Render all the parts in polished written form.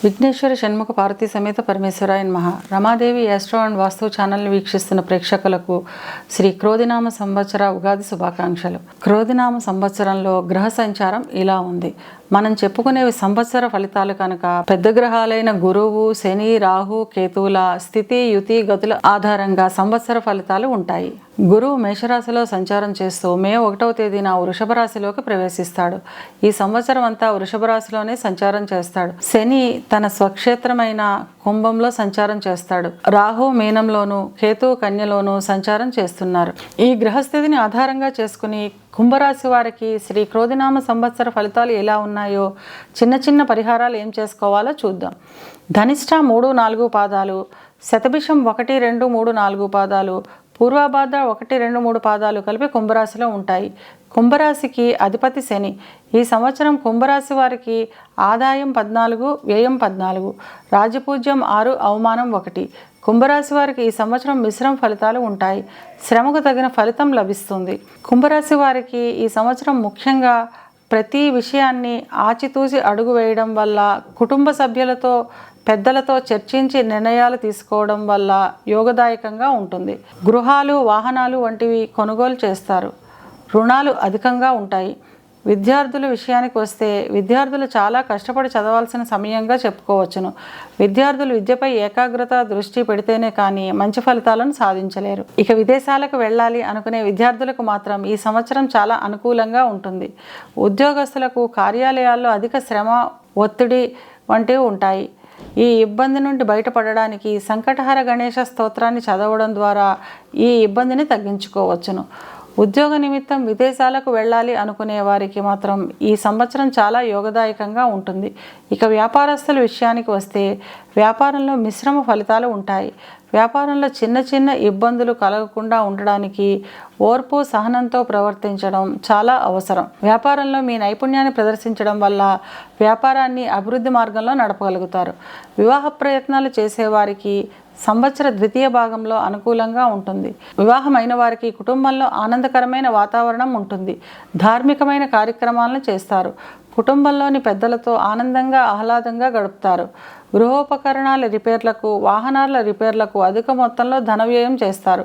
విఘ్నేశ్వర షణ్ముఖ పార్వతీ సమేత పరమేశ్వరాయ నమః. Ramadevi astro and వాస్తు ఛానల్ని వీక్షిస్తున్న ప్రేక్షకులకు శ్రీ క్రోధినామ సంవత్సర ఉగాది శుభాకాంక్షలు. క్రోధినామ సంవత్సరంలో గ్రహ సంచారం ఇలా ఉంది. మనం చెప్పుకునేవి సంవత్సర ఫలితాలు కనుక పెద్ద గ్రహాలైన గురువు, శని, రాహు, కేతువుల స్థితి, యుతి, గతుల ఆధారంగా సంవత్సర ఫలితాలు ఉంటాయి. గురువు మేషరాశిలో సంచారం చేస్తూ మే 1వ తేదీన వృషభ రాశిలోకి ప్రవేశిస్తాడు. ఈ సంవత్సరం అంతా వృషభ రాశిలోనే సంచారం చేస్తాడు. శని తన స్వక్షేత్రమైన కుంభంలో సంచారం చేస్తాడు. రాహు మీనంలోను, కేతువు కన్యలోను సంచారం చేస్తున్నారు. ఈ గ్రహస్థితిని ఆధారంగా చేసుకుని కుంభరాశి వారికి శ్రీ క్రోధినామ సంవత్సర ఫలితాలు ఎలా ఉన్నాయో చిన్న చిన్న పరిహారాలు ఏం చేసుకోవాలో చూద్దాం. ధనిష్ట 3, 4 పాదాలు, శతభిషం 1, 2, 3, 4 పాదాలు, పూర్వభాద్ర 1, 2, 3 పాదాలు కలిపి కుంభరాశిలో ఉంటాయి. కుంభరాశికి అధిపతి శని. ఈ సంవత్సరం కుంభరాశి వారికి ఆదాయం 14, వ్యయం 14, రాజపూజ్యం 6, అవమానం 1. కుంభరాశి వారికి ఈ సంవత్సరం మిశ్రమ ఫలితాలు ఉంటాయి. శ్రమకు తగిన ఫలితం లభిస్తుంది. కుంభరాశి వారికి ఈ సంవత్సరం ముఖ్యంగా ప్రతి విషయాన్ని ఆచితూచి అడుగు వేయడం వల్ల, కుటుంబ సభ్యులతో పెద్దలతో చర్చించి నిర్ణయాలు తీసుకోవడం వల్ల యోగదాయకంగా ఉంటుంది. గృహాలు, వాహనాలు వంటివి కొనుగోలు చేస్తారు. రుణాలు అధికంగా ఉంటాయి. విద్యార్థుల విషయానికి వస్తే విద్యార్థులు చాలా కష్టపడి చదవాల్సిన సమయంగా చెప్పుకోవచ్చును. విద్యార్థులు విద్యపై ఏకాగ్రత దృష్టి పెడితేనే కానీ మంచి ఫలితాలను సాధించలేరు. ఇక విదేశాలకు వెళ్ళాలి అనుకునే విద్యార్థులకు మాత్రం ఈ సంవత్సరం చాలా అనుకూలంగా ఉంటుంది. ఉద్యోగస్తులకు కార్యాలయాల్లో అధిక శ్రమ, ఒత్తిడి వంటివి ఉంటాయి. ఈ ఇబ్బంది నుండి బయటపడడానికి సంకటహర గణేశ స్తోత్రాన్ని చదవడం ద్వారా ఈ ఇబ్బందిని తగ్గించుకోవచ్చును. ఉద్యోగ నిమిత్తం విదేశాలకు వెళ్ళాలి అనుకునే వారికి మాత్రం ఈ సంవత్సరం చాలా యోగదాయకంగా ఉంటుంది. ఇక వ్యాపారస్తుల విషయానికి వస్తే వ్యాపారంలో మిశ్రమ ఫలితాలు ఉంటాయి. వ్యాపారంలో చిన్న చిన్న ఇబ్బందులు కలగకుండా ఉండడానికి ఓర్పు, సహనంతో ప్రవర్తించడం చాలా అవసరం. వ్యాపారంలో మీ నైపుణ్యాన్ని ప్రదర్శించడం వల్ల వ్యాపారాన్ని అభివృద్ధి మార్గంలో నడపగలుగుతారు. వివాహ ప్రయత్నాలు చేసేవారికి సంవత్సర ద్వితీయ భాగంలో అనుకూలంగా ఉంటుంది. వివాహమైన వారికి కుటుంబంలో ఆనందకరమైన వాతావరణం ఉంటుంది. ధార్మికమైన కార్యక్రమాలను చేస్తారు. కుటుంబంలోని పెద్దలతో ఆనందంగా, ఆహ్లాదంగా గడుపుతారు. గృహోపకరణాల రిపేర్లకు, వాహనాల రిపేర్లకు అధిక మొత్తంలో ధన వ్యయం చేస్తారు.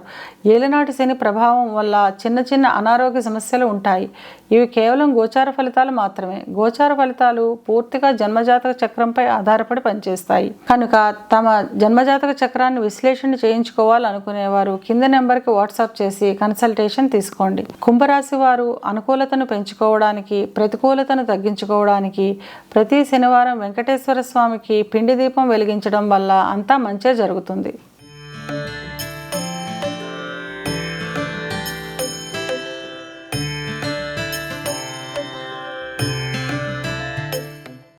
ఏలినాటి శని ప్రభావం వల్ల చిన్న చిన్న అనారోగ్య సమస్యలు ఉంటాయి. ఇవి కేవలం గోచార ఫలితాలు మాత్రమే. గోచార ఫలితాలు పూర్తిగా జన్మజాతక చక్రంపై ఆధారపడి పనిచేస్తాయి కనుక తమ జన్మజాతక చక్రాన్ని విశ్లేషణ చేయించుకోవాలనుకునేవారు కింద నెంబర్కి వాట్సాప్ చేసి కన్సల్టేషన్ తీసుకోండి. కుంభరాశి వారు అనుకూలతను పెంచుకోవడానికి, ప్రతికూలతను తగ్గించుకోవడానికి ప్రతి శనివారం వెంకటేశ్వర స్వామికి పిండి దీపం వెలిగించడం వల్ల అంతా మంచే జరుగుతుంది.